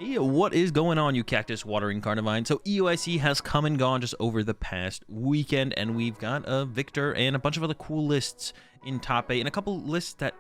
Hey, what is going on, you cactus watering Carnivine? So EUIC has come and gone just over the past weekend, and we've got a victor and a bunch of other cool lists in top 8, and a couple lists that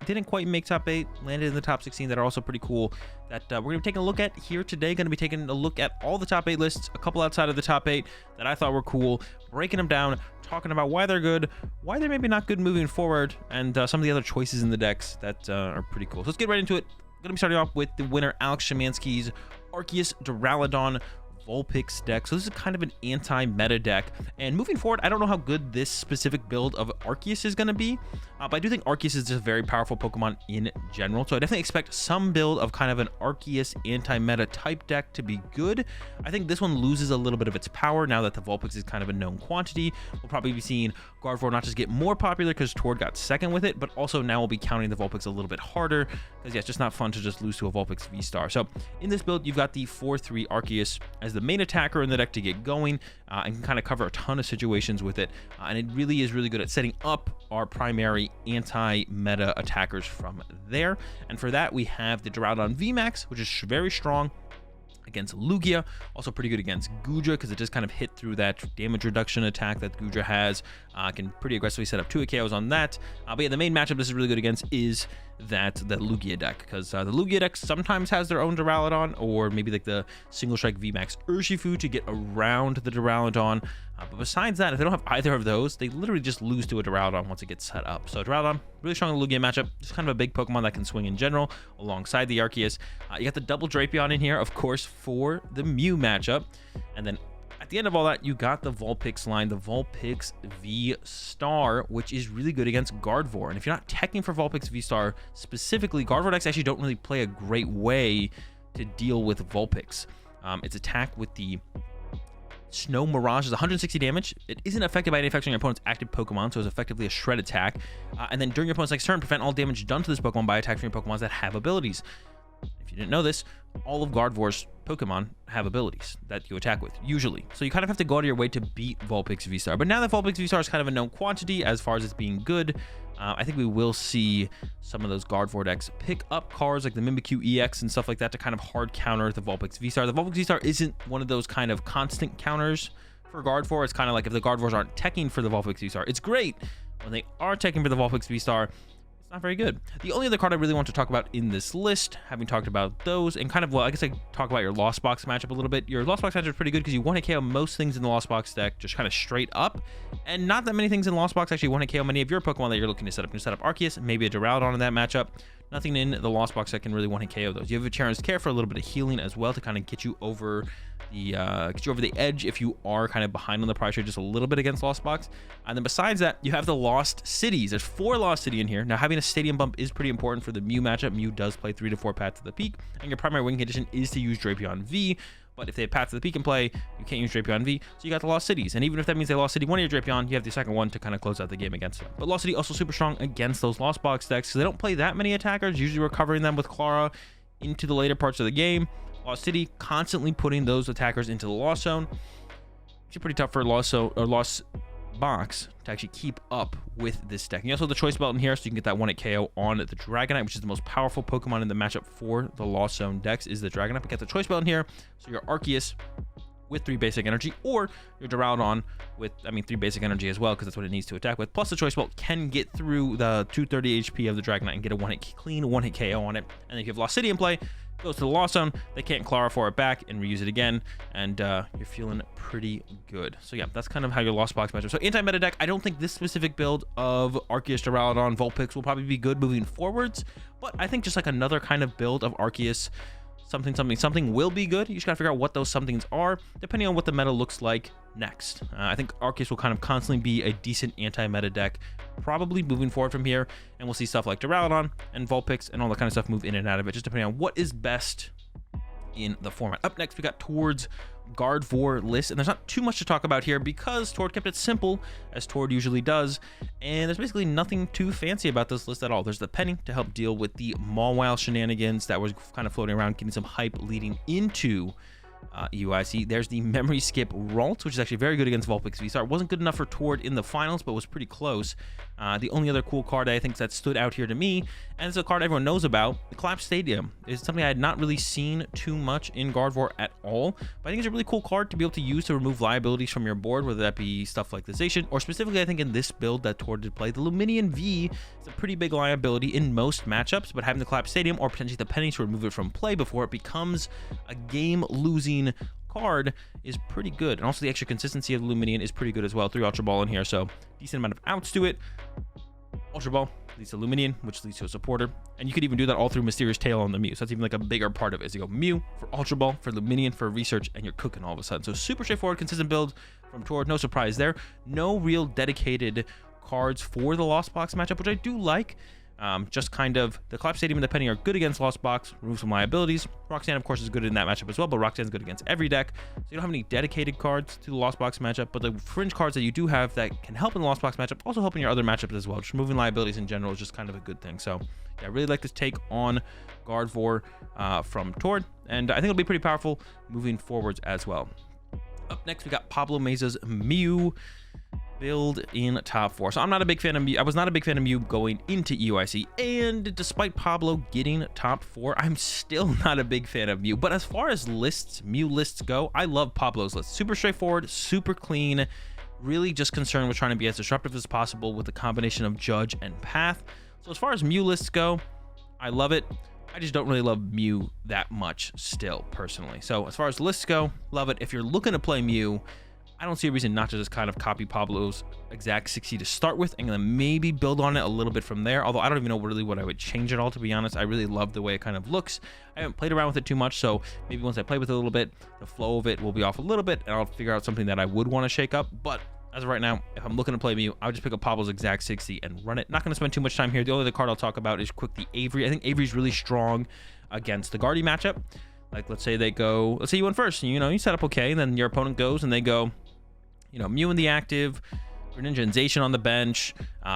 didn't quite make top 8, landed in the top 16 that are also pretty cool that we're going to be taking a look at here today. Going to be taking a look at all the top 8 lists, a couple outside of the top 8 that I thought were cool, breaking them down, talking about why they're good, why they're maybe not good moving forward, and some of the other choices in the decks that are pretty cool. So let's get right into it. Going to be starting off with the winner, Alex Shemansky's Arceus Duraludon Vulpix deck. So this is kind of an anti-meta deck, and moving forward, I don't know how good this specific build of Arceus is going to be, but I do think Arceus is just a very powerful Pokemon in general, so I definitely expect some build of kind of an Arceus anti-meta type deck to be good. I think this one loses a little bit of its power now that the Vulpix is kind of a known quantity. We'll probably be seeing Gardevoir not just get more popular because Tord got second with it, but also now we'll be counting the Vulpix a little bit harder because yeah, it's just not fun to just lose to a Vulpix VSTAR. So in this build, you've got the 4/3 Arceus as the main attacker in the deck to get going, and can kind of cover a ton of situations with it, and it really is really good at setting up our primary anti-meta attackers from there. And for that, we have the Duraludon VMAX, which is very strong against Lugia, also pretty good against Goodra because it just kind of hit through that damage reduction attack that Goodra has. Can pretty aggressively set up 2 KOs on that. But yeah, the main matchup this is really good against is the Lugia deck, because the Lugia deck sometimes has their own Duraludon, or maybe like the single strike VMAX Urshifu to get around the Duraludon. But besides that, if they don't have either of those, they literally just lose to a Duraludon once it gets set up. So Duraludon, really strong in the Lugia matchup, just kind of a big Pokemon that can swing in general alongside the Arceus. You got the double Drapion in here, of course, for the Mew matchup. And then at the end of all that, you got the Vulpix line, the Vulpix VSTAR, which is really good against Gardevoir. And if you're not teching for Vulpix VSTAR specifically, Gardevoir decks actually don't really play a great way to deal with Vulpix. Its attack with the Snow Mirage is 160 damage. It isn't affected by any effects on your opponent's active Pokemon, so it's effectively a shred attack. And then during your opponent's next turn, prevent all damage done to this Pokemon by attacks from your Pokemons that have abilities. If you didn't know this, all of Gardevoir's Pokemon have abilities that you attack with, usually. So you kind of have to go out of your way to beat Vulpix VSTAR. But now that Vulpix VSTAR is kind of a known quantity as far as it's being good, I think we will see some of those Gardevoir decks pick up cards like the Mimikyu EX and stuff like that to kind of hard counter the Vulpix VSTAR. The Vulpix VSTAR isn't one of those kind of constant counters for Gardevoir. It's kind of like if the Gardevoirs aren't teching for the Vulpix VSTAR, it's great. When they are teching for the Vulpix VSTAR, not very good. The only other card I really want to talk about in this list, having talked about those, and kind of, well, I guess I talk about your Lost Box matchup a little bit. Your Lost Box matchup is pretty good because you 1-hit KO most things in the Lost Box deck just kind of straight up, and not that many things in Lost Box actually 1-hit KO many of your Pokemon that you're looking to set up. You can set up Arceus, maybe a Duraludon in that matchup. Nothing in the Lost Box that can really 1-hit KO those. You have a Charizard Care for a little bit of healing as well to kind of get you over the edge if you are kind of behind on the price trade just a little bit against Lost Box. And then besides that, you have the Lost Cities. There's 4 Lost City in here. Now having a Stadium Bump is pretty important for the Mew matchup. Mew does play 3 to 4 Path to the Peak, and your primary win condition is to use Drapion V. But if they have Path to the Peak in play, you can't use Drapion V, so you got the Lost Cities. And even if that means they lost City 1 of your Drapion, you have the second one to kind of close out the game against them. But Lost City also super strong against those Lost Box decks, because they don't play that many attackers. Usually we're covering them with Clara into the later parts of the game. Lost City constantly putting those attackers into the Lost Zone. It's pretty tough for Lost Box to actually keep up with this deck. And you also have the Choice Belt in here, so you can get that 1-hit KO on the Dragonite, which is the most powerful Pokemon in the matchup for the Lost Zone decks, is the Dragonite. You get the Choice Belt in here, so your Arceus with 3 basic energy, or your Duraludon with, 3 basic energy as well, because that's what it needs to attack with. Plus the Choice Belt can get through the 230 HP of the Dragonite and get a clean 1-hit KO on it. And if you have Lost City in play, goes to the Lost Zone, they can't Clara for it back and reuse it again, and you're feeling pretty good. So yeah, that's kind of how your Lost Box matchup. So anti-meta deck, I don't think this specific build of Arceus, Duraludon, Vulpix will probably be good moving forwards, but I think just like another kind of build of Arceus, something will be good. You just gotta figure out what those somethings are depending on what the meta looks like next. I think Arceus will kind of constantly be a decent anti-meta deck probably moving forward from here, and we'll see stuff like Duraludon and Vulpix and all that kind of stuff move in and out of it, just depending on what is best in the format. Up next, we got Tord's Gardevoir list, and there's not too much to talk about here because Tord kept it simple, as Tord usually does, and there's basically nothing too fancy about this list at all. There's the Penny to help deal with the Mawile shenanigans that was kind of floating around, getting some hype leading into EUIC. There's the Memory Skip Ralt, which is actually very good against Vulpix VSTAR. Wasn't good enough for Tord in the finals, but was pretty close. The only other cool card I think that stood out here to me, and it's a card everyone knows about, the Collapse Stadium, is something I had not really seen too much in Gardevoir at all, but I think it's a really cool card to be able to use to remove liabilities from your board, whether that be stuff like the Zation, or specifically I think in this build that Tord did play, the Luminion V is a pretty big liability in most matchups, but having the Collapse Stadium or potentially the Penny to remove it from play before it becomes a game-losing card is pretty good. And also the extra consistency of Luminion is pretty good as well. 3 Ultra Ball in here, so decent amount of outs to it. Ultra Ball leads to Luminion, which leads to a supporter, and you could even do that all through Mysterious Tail on the Mew. So that's even like a bigger part of it, is you go Mew for Ultra Ball, for Luminion, for Research, and you're cooking all of a sudden. So super straightforward, consistent build from Tord. No surprise there. No real dedicated cards for the Lost Box matchup, which I do like. Just kind of the Collapse Stadium and the Penny are good against Lost Box, remove some liabilities. Roxanne, of course, is good in that matchup as well, but Roxanne's good against every deck. So you don't have any dedicated cards to the Lost Box matchup, but the fringe cards that you do have that can help in the Lost Box matchup also help in your other matchups as well. Just removing liabilities in general is just kind of a good thing. So yeah, I really like this take on Gardevoir from Tord, and I think it'll be pretty powerful moving forwards as well. Up next, we got Pablo Mesa's Mew build in top 4. So I'm not a big fan of Mew. I was not a big fan of Mew going into EUIC, and despite Pablo getting top 4, I'm still not a big fan of Mew. But as far as lists, Mew lists go, I love Pablo's list. Super straightforward, super clean, really just concerned with trying to be as disruptive as possible with a combination of Judge and Path. So as far as Mew lists go, I love it. I just don't really love Mew that much still, personally. So as far as lists go, love it. If you're looking to play Mew, I don't see a reason not to just kind of copy Pablo's exact 60 to start with and then maybe build on it a little bit from there. Although I don't even know really what I would change at all, to be honest. I really love the way it kind of looks. I haven't played around with it too much, so maybe once I play with it a little bit, the flow of it will be off a little bit, and I'll figure out something that I would want to shake up. But as of right now, if I'm looking to play Mew, I would just pick up Pablo's exact 60 and run it. Not going to spend too much time here. The only other card I'll talk about is quick the Avery. I think Avery's really strong against the Guardy matchup. Like, let's say they go, let's say you went first, and, you set up okay, and then your opponent goes and they go, Mew in the active, Greninja and Zation on the bench,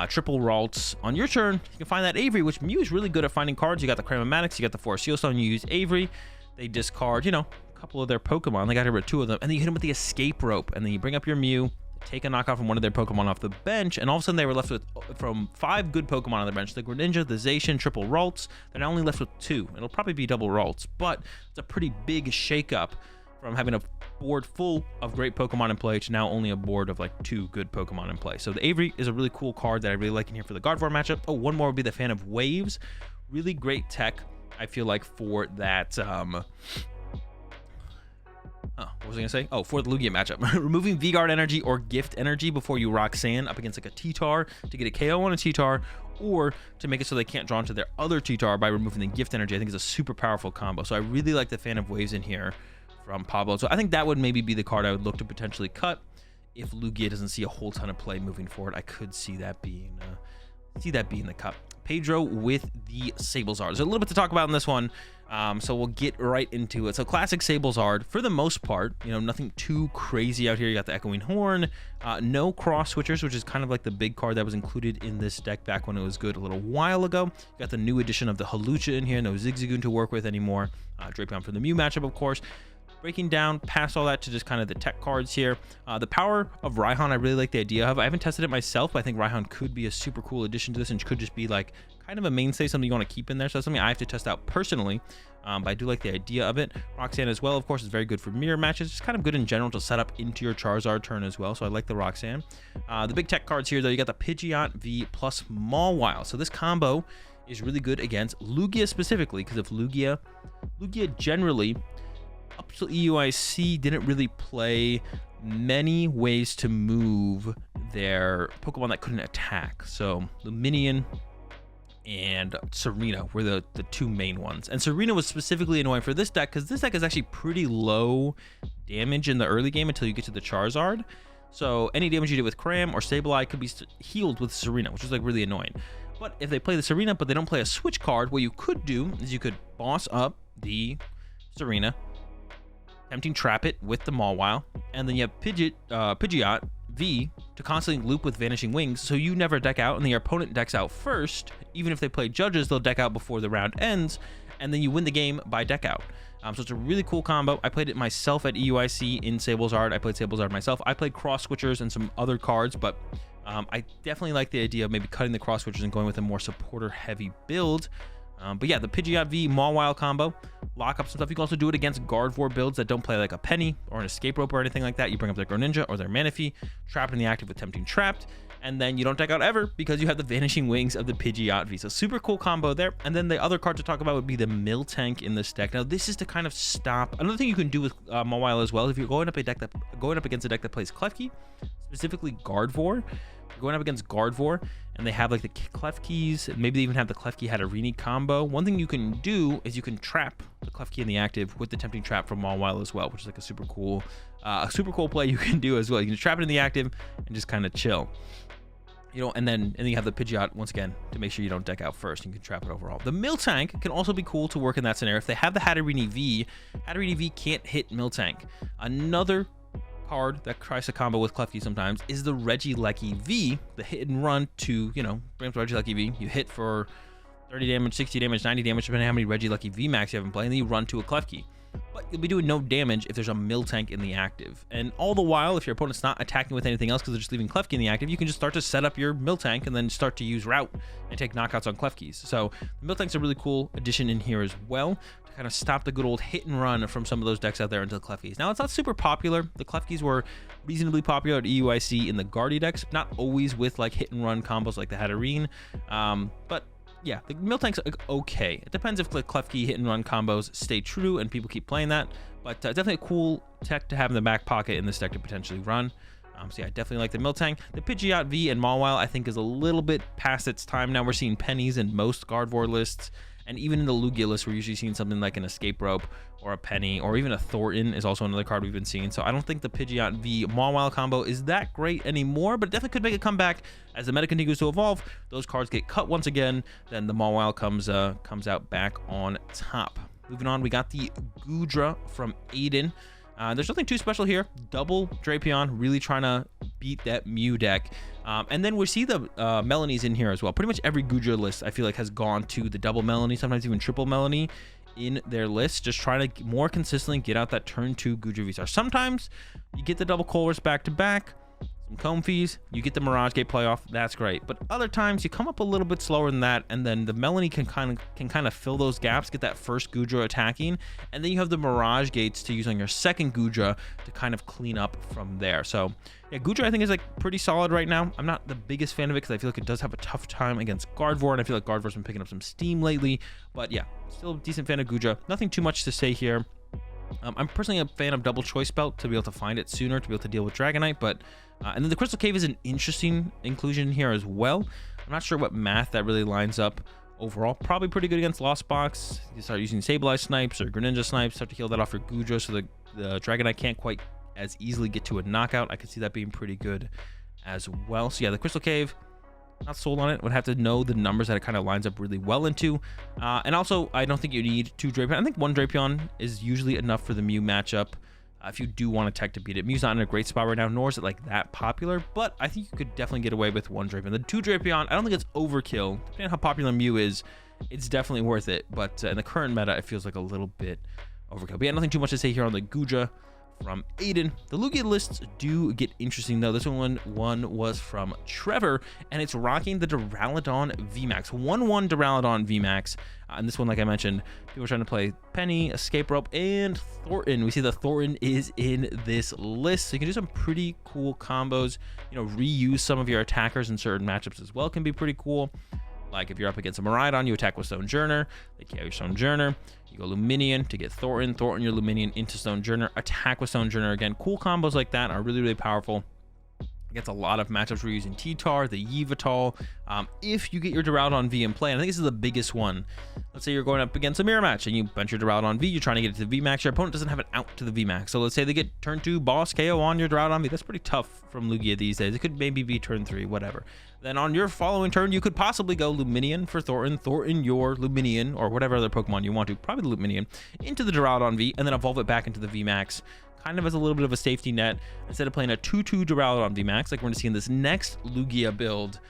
triple Ralts. On your turn, you can find that Avery, which Mew is really good at finding cards. You got the Cramomatics, you got the Forest Seal Stone, you use Avery. They discard, a couple of their Pokemon. They got rid of 2 of them, and then you hit them with the Escape Rope, and then you bring up your Mew, take a knockout from one of their Pokemon off the bench, and all of a sudden they were left with from 5 good Pokemon on the bench. The Greninja, the Zacian, triple Ralts. They're now only left with 2. It'll probably be double Ralts, but it's a pretty big shakeup from having a board full of great Pokemon in play to now only a board of like 2 good Pokemon in play. So the Avery is a really cool card that I really like in here for the Gardevoir matchup. Oh, one more would be the Fan of Waves. Really great tech, I feel like, for that what was I gonna say? Oh, for the Lugia matchup. Removing V-Guard energy or Gift energy before you Roxanne up against like a T-Tar to get a KO on a T-Tar, or to make it so they can't draw into their other T-Tar by removing the Gift energy, I think is a super powerful combo. So I really like the Fan of Waves in here from Pablo. So I think that would maybe be the card I would look to potentially cut if Lugia doesn't see a whole ton of play moving forward. I could see that being the cut. Pedro with the Sablezard. There's a little bit to talk about in this one, so we'll get right into it. So classic Sablezard, for the most part, nothing too crazy out here. You got the Echoing Horn, no cross switchers, which is kind of like the big card that was included in this deck back when it was good a little while ago. You got the new edition of the Hawlucha in here, no Zigzagoon to work with anymore. Drapion for the Mew matchup, of course. Breaking down past all that to just kind of the tech cards here. The power of Raihan, I really like the idea of. I haven't tested it myself, but I think Raihan could be a super cool addition to this and could just be like kind of a mainstay, something you want to keep in there. So that's something I have to test out personally, but I do like the idea of it. Roxanne as well, of course, is very good for mirror matches. Just kind of good in general to set up into your Charizard turn as well. So I like the Roxanne. The big tech cards here, though, you got the Pidgeot V plus Mawile. So this combo is really good against Lugia specifically, because if Lugia generally, up to EUIC, didn't really play many ways to move their Pokemon that couldn't attack. So Luminion and Serena were the 2 main ones. And Serena was specifically annoying for this deck because this deck is actually pretty low damage in the early game until you get to the Charizard. So any damage you do with Cram or Sableye could be healed with Serena, which is like really annoying. But if they play the Serena but they don't play a switch card, what you could do is you could boss up the Serena, attempting Trap It with the Mawile, and then you have Pidgeot V to constantly loop with Vanishing Wings, so you never deck out, and then your opponent decks out first. Even if they play Judges, they'll deck out before the round ends, and then you win the game by deck out. So it's a really cool combo. I played it myself at EUIC in Sablezard. I played Sablezard myself. I played cross switchers and some other cards, but I definitely like the idea of maybe cutting the cross switchers and going with a more supporter heavy build. But yeah, the Pidgeot V Mawile combo, lock up some stuff. You can also do it against Gardevoir builds that don't play like a Penny or an Escape Rope or anything like that. You bring up their Greninja or their Manaphy, trap it in the active with Tempting Trapped, and then you don't deck out ever because you have the Vanishing Wings of the Pidgeot V. So super cool combo there. And then the other card to talk about would be the Miltank in this deck. Now this is to kind of stop. Another thing you can do with Mawile as well, if you're going up against a deck that plays Klefki, specifically Gardevoir. You're going up against Gardevoir and they have like the Klefkis, maybe they even have the Klefki Hatterene combo. One thing you can do is you can trap the Klefki in the active with the Tempting Trap from Mawile as well, which is like a super cool play you can do as well. You can trap it in the active and just kind of chill. You know, and then you have the Pidgeot once again to make sure you don't deck out first. You can trap it overall. The Miltank can also be cool to work in that scenario. If they have the Hatterene V can't hit Miltank. Another card that tries to combo with Klefki sometimes is the Regieleki V, the hit and run to, you know, bring up the Regieleki V. You hit for 30 damage, 60 damage, 90 damage, depending on how many Regieleki V max you have in play, and then you run to a Klefki. But you'll be doing no damage if there's a Miltank in the active. And all the while, if your opponent's not attacking with anything else because they're just leaving Klefki in the active, you can just start to set up your Miltank and then start to use Route and take knockouts on Klefkis. So the Miltank's a really cool addition in here as well to kind of stop the good old hit and run from some of those decks out there into the Klefkis. Now, it's not super popular. The Klefkis were reasonably popular at EUIC in the Guardy decks, not always with like hit and run combos like the Hatterene, but yeah, the Miltank's okay. It depends if the Klefki hit and run combos stay true and people keep playing that, but definitely a cool tech to have in the back pocket in this deck to potentially run. So yeah, I definitely like the Miltank. The Pidgeot V and Mawile I think is a little bit past its time now. We're seeing pennies in most Gardevoir lists, and even in the Lugia list, we're usually seeing something like an Escape Rope or a Penny, or even a Thornton is also another card we've been seeing. So I don't think the Pidgeot V Mawile combo is that great anymore, but it definitely could make a comeback as the meta continues to evolve. Those cards get cut once again, then the Mawile comes out back on top. Moving on, we got the Goodra from Aiden. There's nothing too special here. Double Drapion, really trying to beat that Mew deck. And then we see the Melanies in here as well. Pretty much every Goodra list, I feel like, has gone to the double Melanie, sometimes even triple Melanie in their list, just trying to more consistently get out that turn 2 Goodra VSTAR. Sometimes you get the double Colress back to back, some Comfeys, you get the Mirage Gate playoff, that's great. But other times you come up a little bit slower than that, and then the Melanie can kind of fill those gaps, get that first Goodra attacking, and then you have the Mirage Gates to use on your second Goodra to kind of clean up from there. So yeah, Goodra I think is like pretty solid right now. I'm not the biggest fan of it because I feel like it does have a tough time against Gardevoir, and I feel like Gardevoir's been picking up some steam lately. But yeah, still a decent fan of Goodra. Nothing too much to say here. I'm personally a fan of Double Choice Belt to be able to find it sooner, to be able to deal with Dragonite, but and then the Crystal Cave is an interesting inclusion here as well. I'm not sure what math that really lines up overall. Probably pretty good against Lost Box. You start using Sableye Snipes or Greninja Snipes, start to heal that off your Goodra so the Dragonite can't quite as easily get to a knockout. I could see that being pretty good as well. So yeah, the Crystal Cave, not sold on it. Would have to know the numbers that it kind of lines up really well into. And also, I don't think you need 2 Drapion. I think 1 Drapion is usually enough for the Mew matchup. If you do want a tech to beat it. Mew's not in a great spot right now, nor is it like that popular, but I think you could definitely get away with 1 Drapion. The 2 Drapion, I don't think it's overkill. Depending on how popular Mew is, it's definitely worth it, but in the current meta, it feels like a little bit overkill. But yeah, nothing too much to say here on the Goodra from Aiden. The Lugia lists do get interesting though. This one was from Trevor, and it's rocking the Duraludon VMAX. 1/1 Duraludon VMAX. And this one, like I mentioned, people are trying to play Penny, Escape Rope, and Thornton. We see the Thornton is in this list, so you can do some pretty cool combos. You know, reuse some of your attackers in certain matchups as well can be pretty cool. Like if you're up against a Miraidon, you attack with Sojourner, they KO your Sojourner. You go Luminion to get Thornton, your Luminion into Sojourner, attack with Sojourner again. Cool combos like that are really, really powerful. Against a lot of matchups, we're using T-Tar, the Yveltal. If you get your Duraludon V in play, and I think this is the biggest one. Let's say you're going up against a mirror match and you bench your Duraludon V, you're trying to get it to the VMAX. Your opponent doesn't have it out to the VMAX. So let's say they get turn 2 boss KO on your Duraludon V. That's pretty tough from Lugia these days. It could maybe be turn 3, whatever. Then on your following turn, you could possibly go Luminion for Thornton your Luminion, or whatever other Pokemon you want to, probably the Luminion, into the Duraludon V, and then evolve it back into the VMAX. Kind of as a little bit of a safety net instead of playing a 2/2 Duraludon VMAX like we're going to see in this next Lugia build.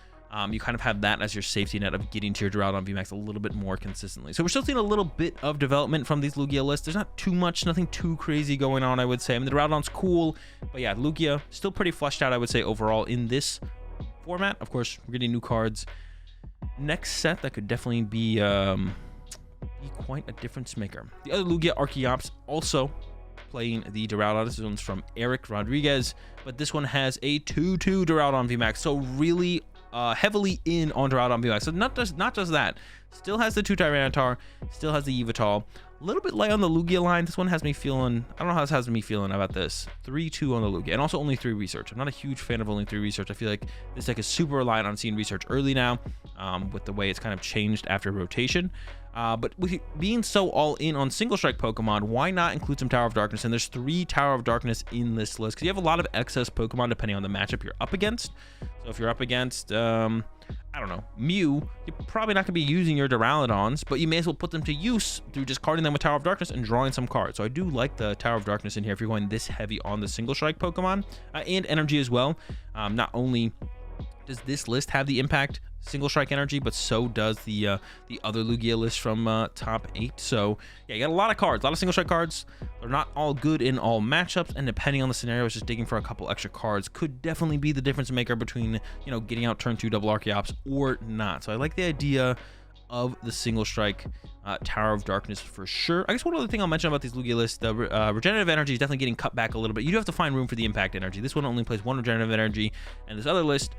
you kind of have that as your safety net of getting to your Duraludon VMAX a little bit more consistently. So we're still seeing a little bit of development from these Lugia lists. There's not too much, nothing too crazy going on, I would say. I mean, the Duraludon's cool, but yeah, Lugia still pretty fleshed out, I would say, overall in this format. Of course, we're getting new cards. Next set that could definitely be quite a difference maker. The other Lugia, Arceus, also playing the Duraludon. This one's from Eric Rodriguez, but this one has a 2/2 Duraludon VMAX, so really heavily in on Duraludon VMAX. So not just that, still has the 2 Tyranitar, still has the Yveltal. A little bit light on the Lugia line. This one has me feeling, I don't know how this has me feeling about this. 3/2 on the Lugia, and also only 3 research. I'm not a huge fan of only 3 research. I feel like this deck is super reliant on seeing research early now, with the way it's kind of changed after rotation. But with being so all in on single strike Pokemon, why not include some Tower of Darkness? And there's 3 Tower of Darkness in this list because you have a lot of excess Pokemon depending on the matchup you're up against. So if you're up against, I don't know, Mew, you're probably not going to be using your Duraludons, but you may as well put them to use through discarding them with Tower of Darkness and drawing some cards. So I do like the Tower of Darkness in here if you're going this heavy on the single strike Pokemon, and energy as well. Not only does this list have the impact single strike energy, but so does the other Lugia list from top 8. So yeah, you got a lot of cards, a lot of single strike cards. They're not all good in all matchups, and depending on the scenario, just digging for a couple extra cards could definitely be the difference maker between, you know, getting out turn 2 double Arceus or not. So I like the idea of the single strike Tower of Darkness for sure. I guess one other thing I'll mention about these Lugia lists, the regenerative energy is definitely getting cut back a little bit. You do have to find room for the impact energy. This one only plays 1 regenerative energy, and this other list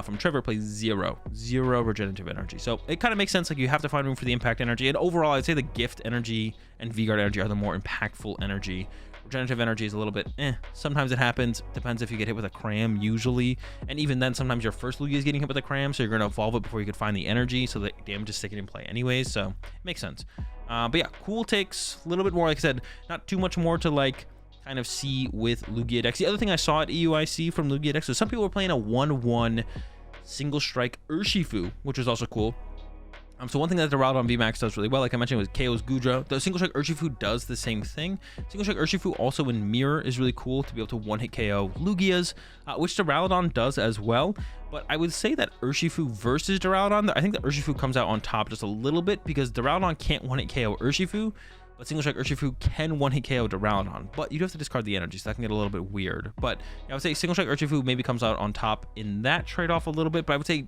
from Trevor plays 0 regenerative energy. So it kind of makes sense, like you have to find room for the impact energy. And overall, I'd say the gift energy and V-Guard energy are the more impactful energy. Regenerative energy is a little bit sometimes it happens, depends if you get hit with a cram usually, and even then sometimes your first Lugia is getting hit with a cram, so you're going to evolve it before you could find the energy, so the damage is sticking in play anyways, so it makes sense. But yeah, cool takes, a little bit more, like I said, not too much more to like kind of see with Lugia decks. The other thing I saw at EUIC from Lugia decks, so some people were playing a 1/1 single strike Urshifu, which was also cool. So one thing that the Duraludon VMAX does really well, like I mentioned, was KO's Goodra. The single strike Urshifu does the same thing. Single strike Urshifu also in Mirror is really cool to be able to one-hit KO Lugias, which Duraludon does as well. But I would say that Urshifu versus Duraludon, I think that Urshifu comes out on top just a little bit because Duraludon can't one-hit KO Urshifu, but single strike Urshifu can one-hit KO Duraludon. But you do have to discard the energy, so that can get a little bit weird. But yeah, I would say single strike Urshifu maybe comes out on top in that trade-off a little bit, but I would say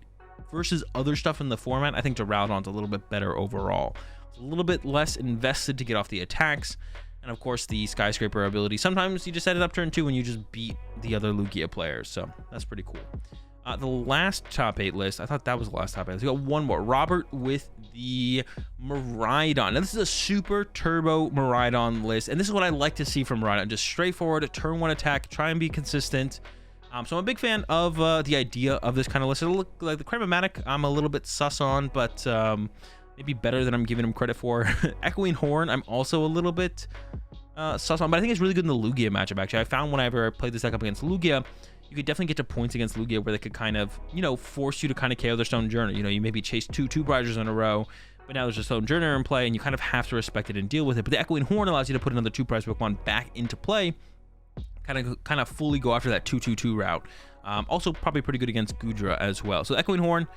versus other stuff in the format, I think Duraludon's a little bit better overall. It's a little bit less invested to get off the attacks, and of course the Skyscraper ability. Sometimes you just set it up turn 2 and you just beat the other Lugia players, so that's pretty cool. The last top 8 list, I thought that was the last top 8 list. We got one more. Robert with the Miraidon. Now this is a super turbo Miraidon list, and this is what I like to see from Miraidon. Just straightforward, turn 1 attack, try and be consistent. So I'm a big fan of the idea of this kind of list. It'll look like the Cramomatic I'm a little bit sus on, but maybe better than I'm giving him credit for. Echoing Horn I'm also a little bit sus on, but I think it's really good in the Lugia matchup, actually. I found whenever I played this deck up against Lugia, you could definitely get to points against Lugia where they could kind of, you know, force you to kind of KO their Stone Journey. You know, you maybe chase two Briders in a row, but now there's a Stone Journey in play, and you kind of have to respect it and deal with it. But the Echoing Horn allows you to put another 2-prize Pokemon back into play, kind of fully go after that 2/2/2 route. Also probably pretty good against Goodra as well. So Echoing Horn,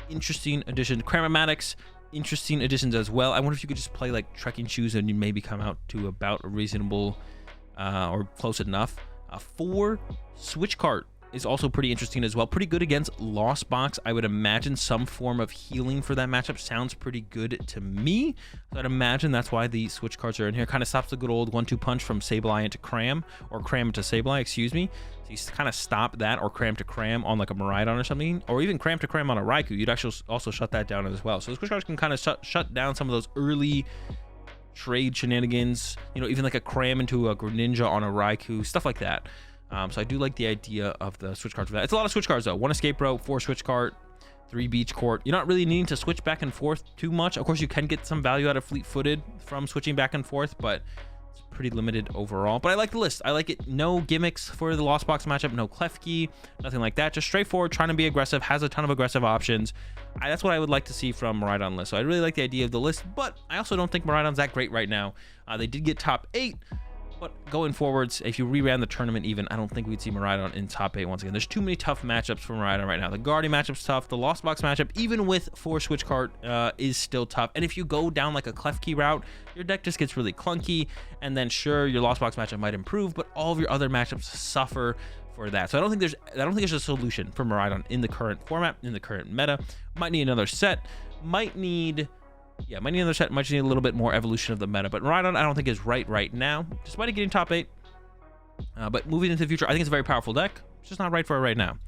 interesting addition. Cramomatics, interesting additions as well. I wonder if you could just play like Trekking Shoes and you maybe come out to about a reasonable or close enough. 4 Switch Cart is also pretty interesting as well. Pretty good against Lost Box. I would imagine some form of healing for that matchup sounds pretty good to me. So I'd imagine that's why the Switch Cards are in here. Kind of stops the good old 1-2 punch from Sableye into Cram, or Cram into Sableye, excuse me. So you kind of stop that, or Cram to Cram on like a Miraidon or something, or even Cram to Cram on a Raikou. You'd actually also shut that down as well. So the Switch Cards can kind of shut down some of those early trade shenanigans, you know, even like a Cram into a Greninja on a Raikou, stuff like that. So I do like the idea of the Switch Cards for that. It's a lot of Switch Cards though. 1 Escape Rope, 4 Switch Cart, 3 Beach Court. You're not really needing to switch back and forth too much. Of course, you can get some value out of Fleet-Footed from switching back and forth, but it's pretty limited overall. But I like the list. I like it. No gimmicks for the Lost Box matchup. No Klefki, nothing like that. Just straightforward, trying to be aggressive. Has a ton of aggressive options. That's what I would like to see from Miraidon list. So I really like the idea of the list, but I also don't think Miraidon's that great right now. They did get top 8. But going forwards, if you reran the tournament even, I don't think we'd see Miraidon in top 8 once again. There's too many tough matchups for Miraidon right now. The Guardian matchup's tough. The Lost Box matchup, even with 4 switch card, is still tough. And if you go down like a Klefki route, your deck just gets really clunky. And then sure, your Lost Box matchup might improve, but all of your other matchups suffer for that. So I don't think there's a solution for Miraidon in the current format, in the current meta. Might need another set. Might need another set. Might just need a little bit more evolution of the meta. But Miraidon, I don't think is right now, despite it getting top 8. But moving into the future, I think it's a very powerful deck. It's just not right for it right now.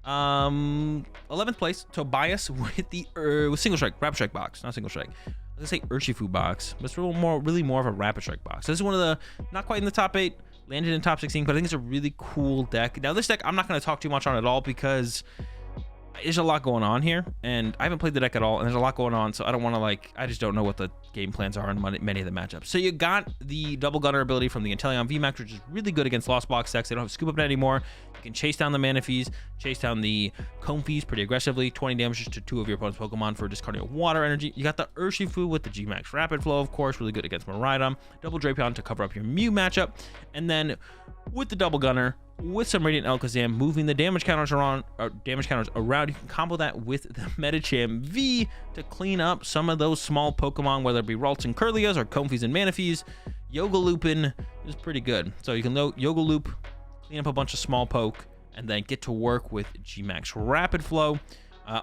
11th place, Tobias with the with Single Strike, Rapid Strike box, not Single Strike. I was gonna say Urshifu box, but it's really more of a Rapid Strike box. So this is one of the, not quite in the top 8, landed in top 16, but I think it's a really cool deck. Now this deck, I'm not gonna talk too much on at all because there's a lot going on here, and I haven't played the deck at all, and there's a lot going on, so I don't want to I just don't know what the game plans are in many of the matchups. So you got the Double Gunner ability from the Inteleon VMAX, which is really good against Lost Box decks. They don't have Scoop Up Net anymore. You can chase down the Manaphy's, chase down the Comfeys pretty aggressively, 20 damages to 2 of your opponent's Pokemon for discarding a water energy. You got the Urshifu with the G-Max Rapid Flow, of course, really good against Miraidon. Double Drapion to cover up your Mew matchup, and then with the Double Gunner, with some Radiant Alakazam, moving the damage counters around, you can combo that with the Medicham V to clean up some of those small Pokemon, whether it be Ralts and Curlias or Comfeys and Manaphy's. Yogaloopin is pretty good. So you can Yogaloop, clean up a bunch of small poke, and then get to work with G-Max Rapid Flow.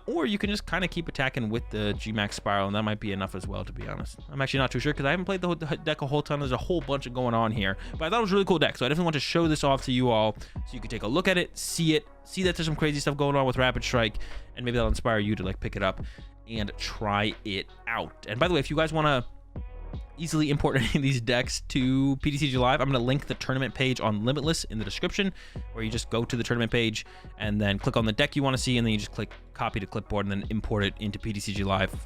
Or you can just kind of keep attacking with the G-Max Spiral, and that might be enough as well, to be honest. I'm actually not too sure because I haven't played the deck a whole ton. There's a whole bunch of going on here. But I thought it was a really cool deck, so I definitely want to show this off to you all so you can take a look at it, see that there's some crazy stuff going on with Rapid Strike, and maybe that'll inspire you to pick it up and try it out. And by the way, if you guys want to easily import any of these decks to PTCG Live, I'm going to link the tournament page on Limitless in the description, where you just go to the tournament page and then click on the deck you want to see, and then you just click copy to clipboard and then import it into PTCG Live. I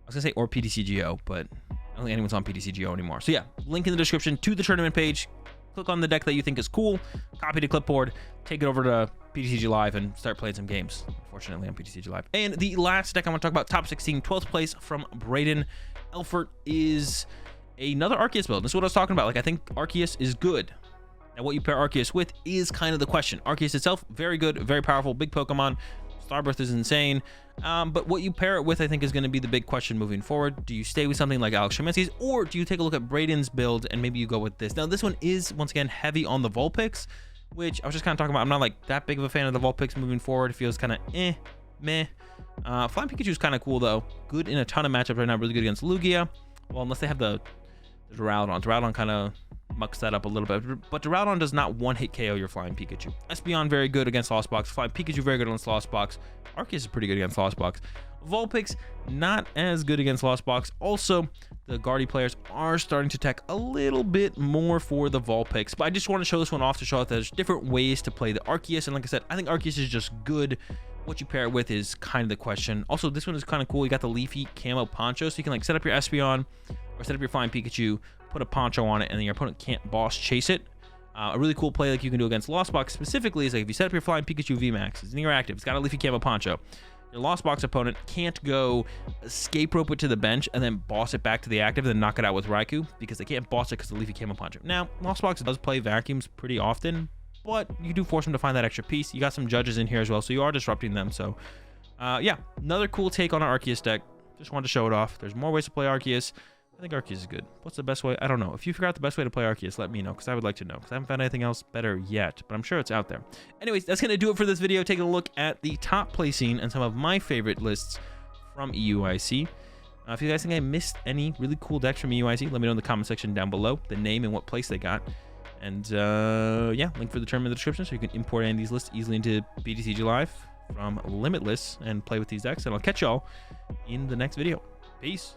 was going to say or PTCGO, but I don't think anyone's on PTCGO anymore. So yeah, link in the description to the tournament page. Click on the deck that you think is cool, copy to clipboard, take it over to PTCG Live, and start playing some games, unfortunately, on PTCG Live. And the last deck I want to talk about, top 16, 12th place from Braden Elfert, is another Arceus build. This is what I was talking about. I think Arceus is good. Now, what you pair Arceus with is kind of the question. Arceus itself, very good, very powerful, big Pokemon. Starbirth is insane. But what you pair it with, I think, is going to be the big question moving forward. Do you stay with something like Alex Sheminsky's, or do you take a look at Braden's build and maybe you go with this? Now, this one is, once again, heavy on the Vulpix, which I was just kind of talking about. I'm not that big of a fan of the Vulpix moving forward. It feels kind of meh. Flying Pikachu is kind of cool, though. Good in a ton of matchups right now. Really good against Lugia. Well, unless they have the Duraludon. Duraludon kind of mucks that up a little bit. But Duraludon does not one-hit KO your Flying Pikachu. Espeon, very good against Lost Box. Flying Pikachu, very good against Lost Box. Arceus is pretty good against Lost Box. Vulpix, not as good against Lost Box. Also, the Guardy players are starting to tech a little bit more for the Vulpix. But I just want to show this one off to show that there's different ways to play the Arceus. And like I said, I think Arceus is just good. What you pair it with is kind of the question. Also, this one is kind of cool. You got the leafy camo poncho, so you can set up your Espeon or set up your Flying Pikachu, put a poncho on it, and then your opponent can't boss chase it. A really cool play you can do against Lost Box specifically is if you set up your Flying Pikachu VMAX, it's near active, it's got a leafy camo poncho. Your Lost Box opponent can't go escape rope it to the bench and then boss it back to the active and then knock it out with Raikou, because they can't boss it because of the leafy camo poncho. Now, Lost Box does play vacuums pretty often, but you do force them to find that extra piece. You got some judges in here as well, so you are disrupting them. So yeah, another cool take on our Arceus deck. Just wanted to show it off. There's more ways to play Arceus. I think Arceus is good. What's the best way? I don't know. If you figure out the best way to play Arceus, let me know, because I would like to know, because I haven't found anything else better yet, but I'm sure it's out there. Anyways, that's going to do it for this video. Taking a look at the top placing and some of my favorite lists from EUIC. If you guys think I missed any really cool decks from EUIC, let me know in the comment section down below, the name and what place they got. And yeah, link for the tournament in the description so you can import any of these lists easily into PTCG Live from Limitless and play with these decks. And I'll catch y'all in the next video. Peace.